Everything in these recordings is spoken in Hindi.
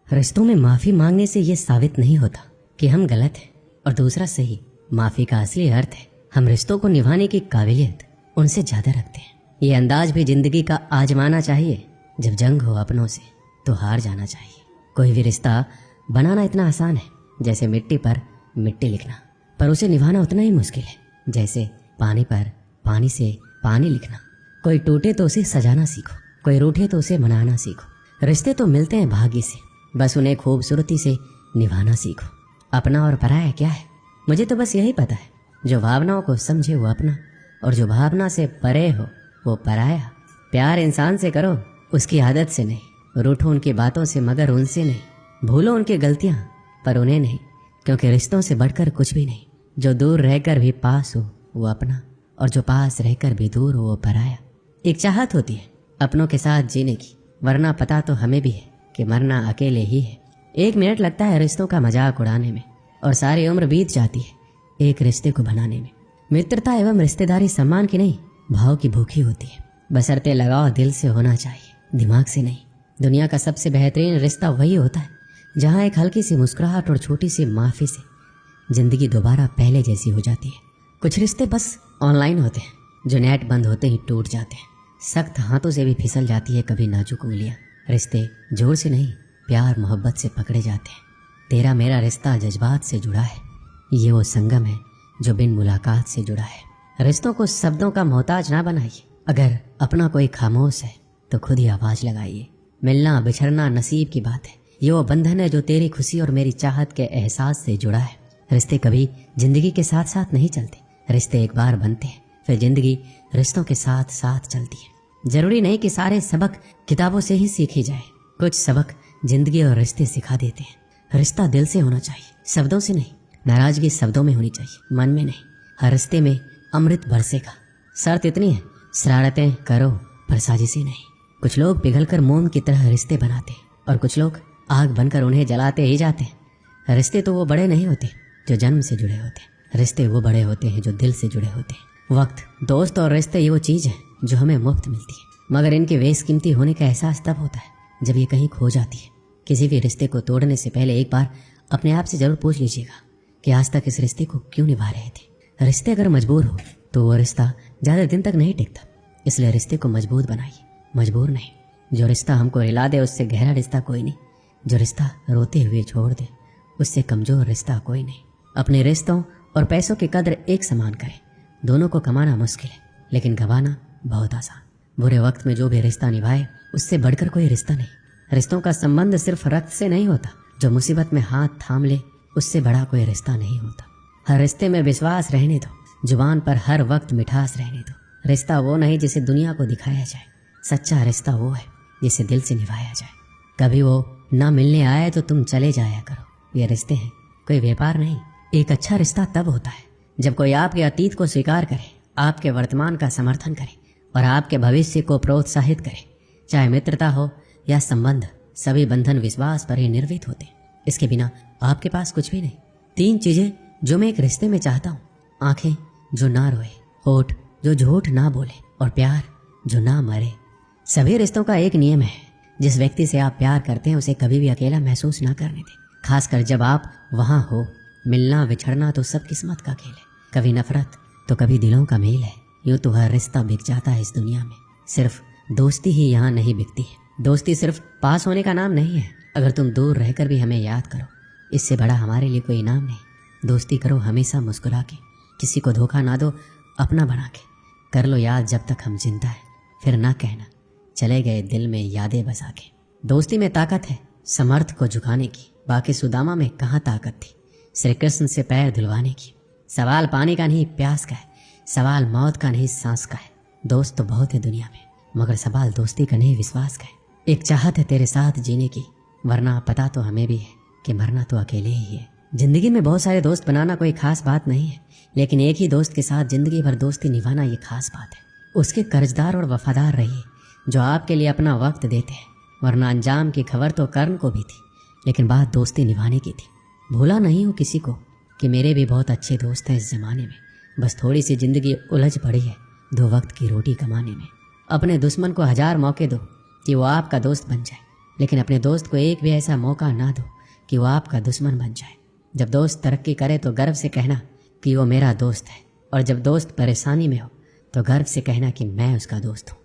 रिश्तों में माफ़ी मांगने से ये साबित नहीं होता कि हम गलत हैं और दूसरा सही। माफ़ी का असली अर्थ है हम रिश्तों को निभाने की काबिलियत उनसे ज़्यादा रखते हैं। ये अंदाज भी जिंदगी का आजमाना चाहिए। जब जंग हो अपनों से तो हार जाना चाहिए। कोई भी रिश्ता बनाना इतना आसान है जैसे मिट्टी पर मिट्टी लिखना, पर उसे निभाना उतना ही मुश्किल है जैसे पानी पर पानी से पानी लिखना। कोई टूटे तो उसे सजाना सीखो, कोई रूठे तो उसे मनाना सीखो। रिश्ते तो मिलते हैं भाग्य से, बस उन्हें खूबसूरती से निभाना सीखो। अपना और पराया क्या है? मुझे तो बस यही पता है, जो भावनाओं को समझे वो अपना, और जो भावना से परे हो वो पराया। प्यार इंसान से करो, उसकी आदत से नहीं। रूठो उनकी बातों से मगर उनसे नहीं। भूलो उनकी गलतियाँ पर उन्हें नहीं, क्योंकि रिश्तों से बढ़कर कुछ भी नहीं। जो दूर रहकर भी पास हो वो अपना, और जो पास रहकर भी दूर हो वो पराया। एक चाहत होती है अपनों के साथ जीने की, वरना पता तो हमें भी है कि मरना अकेले ही है। 1 मिनट लगता है रिश्तों का मजाक उड़ाने में, और सारी उम्र बीत जाती है एक रिश्ते को बनाने में। मित्रता एवं रिश्तेदारी सम्मान की नहीं, भाव की भूखी होती है। बशर्ते लगाव दिल से होना चाहिए, दिमाग से नहीं। दुनिया का सबसे बेहतरीन रिश्ता वही होता है जहाँ एक हल्की सी मुस्कुराहट और छोटी सी माफ़ी से जिंदगी दोबारा पहले जैसी हो जाती है। कुछ रिश्ते बस ऑनलाइन होते हैं, जो नेट बंद होते ही टूट जाते हैं। सख्त हाथों से भी फिसल जाती है कभी नाजुक उंगलियाँ। रिश्ते जोर से नहीं, प्यार मोहब्बत से पकड़े जाते हैं। तेरा मेरा रिश्ता जज्बात से जुड़ा है, ये वो संगम है जो बिन मुलाकात से जुड़ा है। रिश्तों को शब्दों का मोहताज ना बनाइए। अगर अपना कोई खामोश है तो खुद ही आवाज़ लगाइए। मिलना बिछड़ना नसीब की बात है, ये वो बंधन है जो तेरी खुशी और मेरी चाहत के एहसास से जुड़ा है। रिश्ते कभी जिंदगी के साथ साथ नहीं चलते, रिश्ते एक बार बनते हैं फिर जिंदगी रिश्तों के साथ साथ चलती है। जरूरी नहीं कि सारे सबक किताबों से ही सीखे जाए, कुछ सबक जिंदगी और रिश्ते सिखा देते हैं। रिश्ता दिल से होना चाहिए, शब्दों से नहीं। नाराजगी शब्दों में होनी चाहिए, मन में नहीं। हर रिश्ते में अमृत बरसेगा। शर्त इतनी है, शरारतें करो पर साजिशें नहीं। कुछ लोग पिघलकर मोम की तरह रिश्ते बनाते हैं, और कुछ लोग आग बनकर उन्हें जलाते ही जाते हैं। रिश्ते तो वो बड़े नहीं होते जो जन्म से जुड़े होते हैं, रिश्ते वो बड़े होते हैं जो दिल से जुड़े होते हैं। वक्त, दोस्त और रिश्ते ये वो चीज़ है जो हमें मुफ्त मिलती है, मगर इनके बेशकीमती होने का एहसास तब होता है जब ये कहीं खो जाती है। किसी भी रिश्ते को तोड़ने से पहले एक बार अपने आप से जरूर पूछ लीजिएगा कि आज तक इस रिश्ते को क्यों निभा रहे थे। रिश्ते अगर मजबूर हो तो वो रिश्ता ज़्यादा दिन तक नहीं टिकता, इसलिए रिश्ते को मजबूत बनाइए, मजबूर नहीं। जो रिश्ता हमको हिला दे उससे गहरा रिश्ता कोई नहीं, जो रिश्ता रोते हुए छोड़ दे उससे कमज़ोर रिश्ता कोई नहीं। अपने रिश्तों और पैसों की कदर एक समान करें। दोनों को कमाना मुश्किल है लेकिन गंवाना बहुत आसान। बुरे वक्त में जो भी रिश्ता निभाए उससे बढ़कर कोई रिश्ता नहीं। रिश्तों का संबंध सिर्फ रक्त से नहीं होता, जो मुसीबत में हाथ थाम ले उससे बड़ा कोई रिश्ता नहीं होता। हर रिश्ते में विश्वास रहने दो, जुबान पर हर वक्त मिठास रहने दो। रिश्ता वो नहीं जिसे दुनिया को दिखाया जाए, सच्चा रिश्ता वो है जिसे दिल से निभाया जाए। कभी वो ना मिलने आए तो तुम चले जाया करो। ये रिश्ते हैं, कोई व्यापार नहीं। एक अच्छा रिश्ता तब होता है जब कोई आपके अतीत को स्वीकार करे, आपके वर्तमान का समर्थन करे और आपके भविष्य को प्रोत्साहित करे। चाहे मित्रता हो या संबंध, सभी बंधन विश्वास पर ही निर्मित होते हैं। इसके बिना आपके पास कुछ भी नहीं। 3 चीजें जो मैं एक रिश्ते में चाहता हूँ: आंखें जो ना रोए, होठ जो झूठ ना बोले, और प्यार जो ना मरे। सभी रिश्तों का एक नियम है, जिस व्यक्ति से आप प्यार करते हैं उसे कभी भी अकेला महसूस ना करने दें, खासकर जब आप वहाँ हो। मिलना बिछड़ना तो सब किस्मत का खेल है, कभी नफरत तो कभी दिलों का मेल है। यूँ तो हर रिश्ता बिक जाता है इस दुनिया में, सिर्फ दोस्ती ही यहाँ नहीं बिकती है। दोस्ती सिर्फ पास होने का नाम नहीं है। अगर तुम दूर रहकर भी हमें याद करो, इससे बड़ा हमारे लिए कोई इनाम नहीं। दोस्ती करो हमेशा मुस्कुरा के, किसी को धोखा ना दो अपना बना के। कर लो याद जब तक हम जिंदा है, फिर ना कहना चले गए दिल में यादें बसा के। दोस्ती में ताकत है समर्थ को झुकाने की, बाकी सुदामा में कहाँ ताकत थी श्री कृष्ण से पैर धुलवाने की। सवाल पानी का नहीं प्यास का है, सवाल मौत का नहीं सांस का है। दोस्त तो बहुत है दुनिया में, मगर सवाल दोस्ती का नहीं विश्वास का है। एक चाहत है तेरे साथ जीने की, वरना पता तो हमें भी है कि मरना तो अकेले ही है। जिंदगी में बहुत सारे दोस्त बनाना कोई खास बात नहीं है, लेकिन एक ही दोस्त के साथ जिंदगी भर दोस्ती निभाना ये खास बात है। उसके कर्जदार और वफादार रहिए जो आपके लिए अपना वक्त देते हैं, वरना अंजाम की खबर तो कर्ण को भी थी, लेकिन बात दोस्ती निभाने की थी। भूला नहीं हो किसी को कि मेरे भी बहुत अच्छे दोस्त हैं इस ज़माने में, बस थोड़ी सी ज़िंदगी उलझ पड़ी है 2 वक्त की रोटी कमाने में। अपने दुश्मन को 1000 मौके दो कि वो आपका दोस्त बन जाए, लेकिन अपने दोस्त को एक भी ऐसा मौका ना दो कि वो आपका दुश्मन बन जाए। जब दोस्त तरक्की करे तो गर्व से कहना कि वो मेरा दोस्त है, और जब दोस्त परेशानी में हो तो गर्व से कहना कि मैं उसका दोस्त हूँ।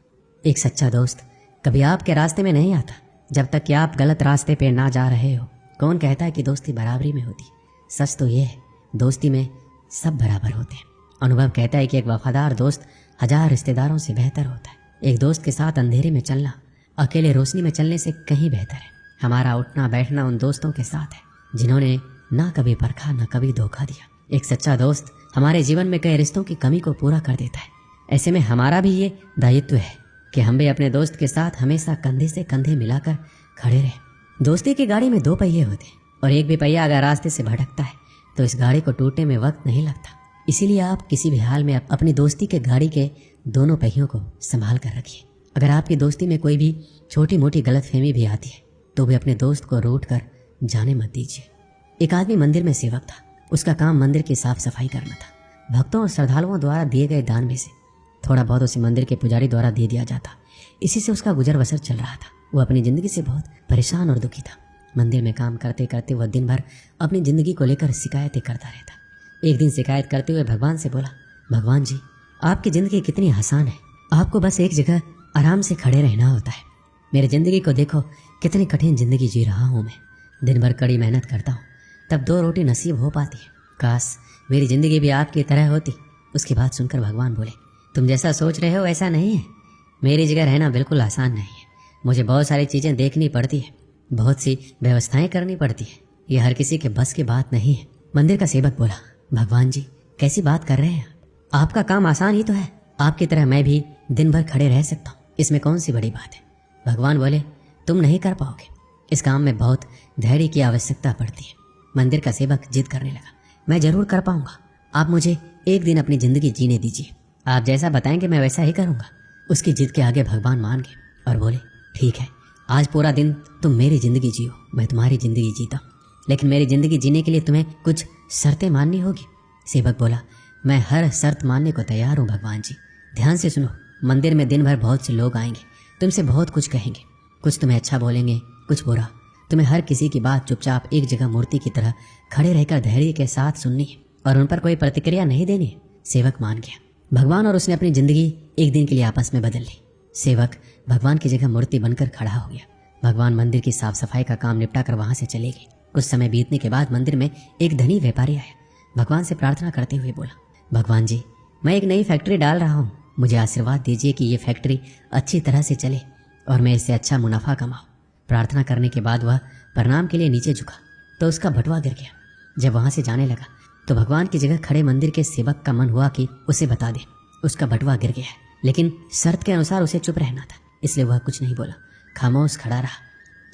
एक सच्चा दोस्त कभी आपके रास्ते में नहीं आता जब तक कि आप गलत रास्ते पे ना जा रहे हो। कौन कहता है कि दोस्ती बराबरी में होती? सच तो ये है, दोस्ती में सब बराबर होते हैं। अनुभव कहता है कि एक वफादार दोस्त 1000 रिश्तेदारों से बेहतर होता है। एक दोस्त के साथ अंधेरे में चलना अकेले रोशनी में चलने से कहीं बेहतर है। हमारा उठना बैठना उन दोस्तों के साथ है जिन्होंने ना कभी परखा ना कभी धोखा दिया। एक सच्चा दोस्त हमारे जीवन में कई रिश्तों की कमी को पूरा कर देता है। ऐसे में हमारा भी ये दायित्व है कि हम भी अपने दोस्त के साथ हमेशा कंधे से कंधे मिलाकर खड़े रहें। दोस्ती की गाड़ी में 2 पहिए होते हैं और एक भी पहिया अगर रास्ते से भटकता है तो इस गाड़ी को टूटने में वक्त नहीं लगता। इसीलिए आप किसी भी हाल में अपनी दोस्ती के गाड़ी के दोनों पहियों को संभाल कर रखिए। अगर आपकी दोस्ती में कोई भी छोटी मोटी गलतफहमी भी आती है तो भी अपने दोस्त को रोक कर जाने मत दीजिए। एक आदमी मंदिर में सेवक था। उसका काम मंदिर की साफ सफाई करना था। भक्तों और श्रद्धालुओं द्वारा दिए गए दान में से थोड़ा बहुत उसे मंदिर के पुजारी द्वारा दे दिया जाता। इसी से उसका गुजर बसर चल रहा था। वो अपनी जिंदगी से बहुत परेशान और दुखी था। मंदिर में काम करते करते वह दिन भर अपनी जिंदगी को लेकर शिकायतें करता रहता। एक दिन शिकायत करते हुए भगवान से बोला, भगवान जी, आपकी ज़िंदगी कितनी आसान है। आपको बस एक जगह आराम से खड़े रहना होता है। मेरी ज़िंदगी को देखो, कितनी कठिन ज़िंदगी जी रहा हूँ मैं। दिन भर कड़ी मेहनत करता हूँ तब 2 रोटी नसीब हो पाती है। काश मेरी ज़िंदगी भी आपकी तरह होती। उसकी बात सुनकर भगवान बोले, तुम जैसा सोच रहे हो ऐसा नहीं है। मेरी जगह रहना बिल्कुल आसान नहीं है। मुझे बहुत सारी चीज़ें देखनी पड़ती है, बहुत सी व्यवस्थाएं करनी पड़ती है। ये हर किसी के बस की बात नहीं है। मंदिर का सेवक बोला, भगवान जी, कैसी बात कर रहे हैं? आपका काम आसान ही तो है। आपकी तरह मैं भी दिन भर खड़े रह सकता हूँ, इसमें कौन सी बड़ी बात है? भगवान बोले, तुम नहीं कर पाओगे। इस काम में बहुत धैर्य की आवश्यकता पड़ती है। मंदिर का सेवक जिद करने लगा, मैं जरूर कर पाऊंगा। आप मुझे एक दिन अपनी जिंदगी जीने दीजिए। आप जैसा बताएंगे मैं वैसा ही करूंगा। उसकी जिद के आगे भगवान मान गए और बोले, ठीक है, आज पूरा दिन तुम मेरी ज़िंदगी जियो, मैं तुम्हारी ज़िंदगी जीता हूँ। लेकिन मेरी ज़िंदगी जीने के लिए तुम्हें कुछ शर्तें माननी होगी। सेवक बोला, मैं हर शर्त मानने को तैयार हूँ भगवान जी। ध्यान से सुनो, मंदिर में दिन भर बहुत से लोग आएंगे, तुमसे बहुत कुछ कहेंगे। कुछ तुम्हें अच्छा बोलेंगे, कुछ बुरा। तुम्हें हर किसी की बात चुपचाप एक जगह मूर्ति की तरह खड़े रहकर धैर्य के साथ सुननी है और उन पर कोई प्रतिक्रिया नहीं देनी है। सेवक मान गया। भगवान और उसने अपनी जिंदगी एक दिन के लिए आपस में बदल ली। सेवक भगवान की जगह मूर्ति बनकर खड़ा हो गया। भगवान मंदिर की साफ सफाई का काम निपटा कर वहां से चले गए। कुछ समय बीतने के बाद मंदिर में एक धनी व्यापारी आया। भगवान से प्रार्थना करते हुए बोला, भगवान जी, मैं एक नई फैक्ट्री डाल रहा हूँ। मुझे आशीर्वाद दीजिए कि ये फैक्ट्री अच्छी तरह से चले और मैं इससे अच्छा मुनाफा कमाऊँ। प्रार्थना करने के बाद वह प्रणाम के लिए नीचे झुका तो उसका बटुआ गिर गया। जब वहां से जाने लगा तो भगवान की जगह खड़े मंदिर के सेवक का मन हुआ कि उसे बता दे उसका बटुआ गिर गया है, लेकिन शर्त के अनुसार उसे चुप रहना था, इसलिए वह कुछ नहीं बोला, खामोश खड़ा रहा।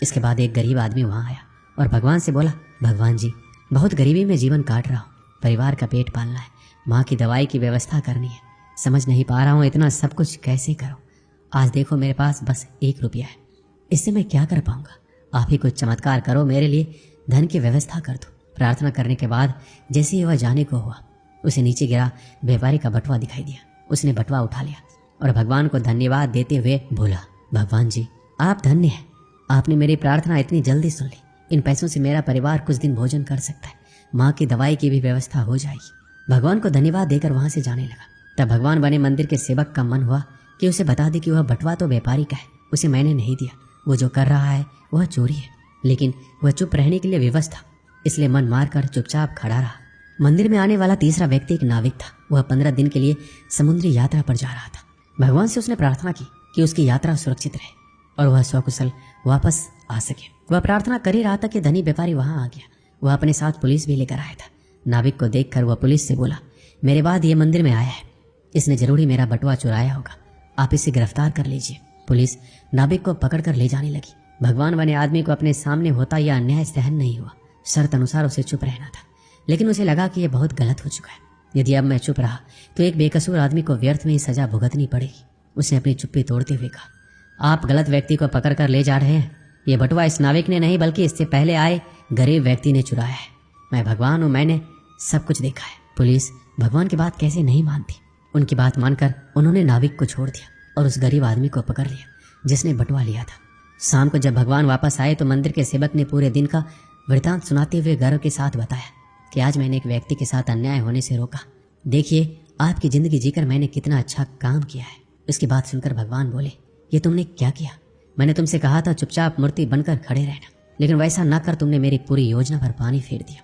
इसके बाद एक गरीब आदमी वहां आया और भगवान से बोला, भगवान जी, बहुत गरीबी में जीवन काट रहा हूँ। परिवार का पेट पालना है, माँ की दवाई की व्यवस्था करनी है। समझ नहीं पा रहा हूँ इतना सब कुछ कैसे करूँ। आज देखो मेरे पास बस 1 रुपया है, इससे मैं क्या कर पाऊंगा। आप ही कुछ चमत्कार करो, मेरे लिए धन की व्यवस्था कर दो। प्रार्थना करने के बाद जैसे ही वह जाने को हुआ, उसे नीचे गिरा व्यापारी का बटुआ दिखाई दिया। उसने बटुआ उठा लिया और भगवान को धन्यवाद देते हुए बोला, भगवान जी, आप धन्य हैं। आपने मेरी प्रार्थना इतनी जल्दी सुन ली। इन पैसों से मेरा परिवार कुछ दिन भोजन कर सकता है, माँ की दवाई की भी व्यवस्था हो जाएगी। भगवान को धन्यवाद देकर वहां से जाने लगा। तब भगवान बने मंदिर के सेवक का मन हुआ कि उसे बता दे कि वह बटुआ तो व्यापारी का है, उसे मैंने नहीं दिया। वो जो कर रहा है वह चोरी है। लेकिन वह चुप रहने के लिए विवश था, इसलिए मन मारकर चुपचाप खड़ा रहा। मंदिर में आने वाला तीसरा व्यक्ति एक नाविक था। वह 15 दिन के लिए समुद्री यात्रा पर जा रहा था। भगवान से उसने प्रार्थना की कि उसकी यात्रा सुरक्षित रहे और वह सकुशल वापस आ सके। वह प्रार्थना कर ही रहा था कि धनी व्यापारी वहां आ गया। वह अपने साथ पुलिस भी लेकर आया था। नाविक को देखकर वह पुलिस से बोला, मेरे बाद ये मंदिर में आया है, इसने जरूर ही मेरा बटुआ चुराया होगा, आप इसे गिरफ्तार कर लीजिए। पुलिस नाविक को पकड़कर ले जाने लगी। भगवान बने आदमी को अपने सामने होता यह अन्याय सहन नहीं हुआ। शर्त अनुसार उसे चुप रहना था, लेकिन उसे लगा कि यह बहुत गलत हो चुका है। यदि अब मैं चुप रहा तो एक बेकसूर आदमी को व्यर्थ में ही सजा भुगतनी पड़ेगी। उसने अपनी चुप्पी तोड़ते हुए कहा, आप गलत व्यक्ति को पकड़कर ले जा रहे हैं। ये बटुआ इस नाविक ने नहीं बल्कि इससे पहले आए गरीब व्यक्ति ने चुराया है। मैं भगवान हूँ, मैंने सब कुछ देखा है। पुलिस भगवान की बात कैसे नहीं मानती। उनकी बात मानकर उन्होंने नाविक को छोड़ दिया और उस गरीब आदमी को पकड़ लिया जिसने बटुआ लिया था। शाम को जब भगवान वापस आए तो मंदिर के सेवक ने पूरे दिन का वृतांत सुनाते हुए गर्व के साथ बताया कि आज मैंने एक व्यक्ति के साथ अन्याय होने से रोका। देखिए आपकी जिंदगी जीकर मैंने कितना अच्छा काम किया है। उसकी बात सुनकर भगवान बोले, ये तुमने क्या किया? मैंने तुमसे कहा था चुपचाप मूर्ति बनकर खड़े रहना, लेकिन वैसा न कर तुमने मेरी पूरी योजना पर पानी फेर दिया।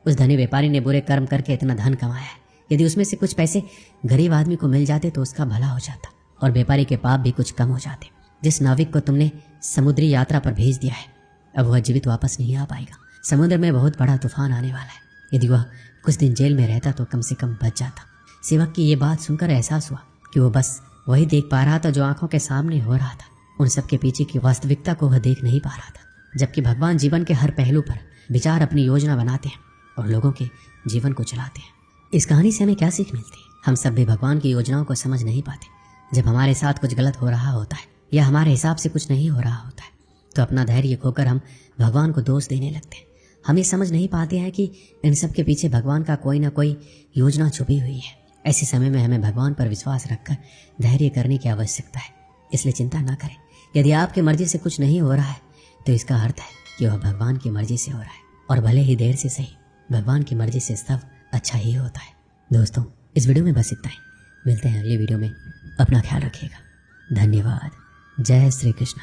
उस धनी व्यापारी ने बुरे कर्म करके इतना धन कमाया है, यदि उसमें से कुछ पैसे गरीब आदमी को मिल जाते तो उसका भला हो जाता और व्यापारी के पाप भी कुछ कम हो जाते। जिस नाविक को तुमने समुद्री यात्रा पर भेज दिया है, अब वह जीवित वापस नहीं आ पाएगा। समुद्र में बहुत बड़ा तूफान आने वाला है। यदि वह कुछ दिन जेल में रहता तो कम से कम बच जाता। सेवक की ये बात सुनकर एहसास हुआ कि वो बस वही देख पा रहा था जो आंखों के सामने हो रहा था। उन सबके पीछे की वास्तविकता को वह देख नहीं पा रहा था। जबकि भगवान जीवन के हर पहलू पर विचार अपनी योजना बनाते हैं और लोगों के जीवन को चलाते हैं। इस कहानी से हमें क्या सीख मिलती है? हम सब भी भगवान की योजनाओं को समझ नहीं पाते। जब हमारे साथ कुछ गलत हो रहा होता है या हमारे हिसाब से कुछ नहीं हो रहा होता है तो अपना धैर्य खोकर हम भगवान को दोष देने लगते हैं। हम ये समझ नहीं पाते हैं कि इन सब के पीछे भगवान का कोई ना कोई योजना छुपी हुई है। ऐसे समय में हमें भगवान पर विश्वास रखकर धैर्य करने की आवश्यकता है। इसलिए चिंता ना करें। यदि आपकी मर्जी से कुछ नहीं हो रहा है तो इसका अर्थ है कि वह भगवान की मर्जी से हो रहा है, और भले ही देर से सही, भगवान की मर्जी से सब अच्छा ही होता है। दोस्तों, इस वीडियो में बस इतना ही। मिलते हैं अगली वीडियो में। अपना ख्याल रखिएगा। धन्यवाद। जय श्री कृष्ण।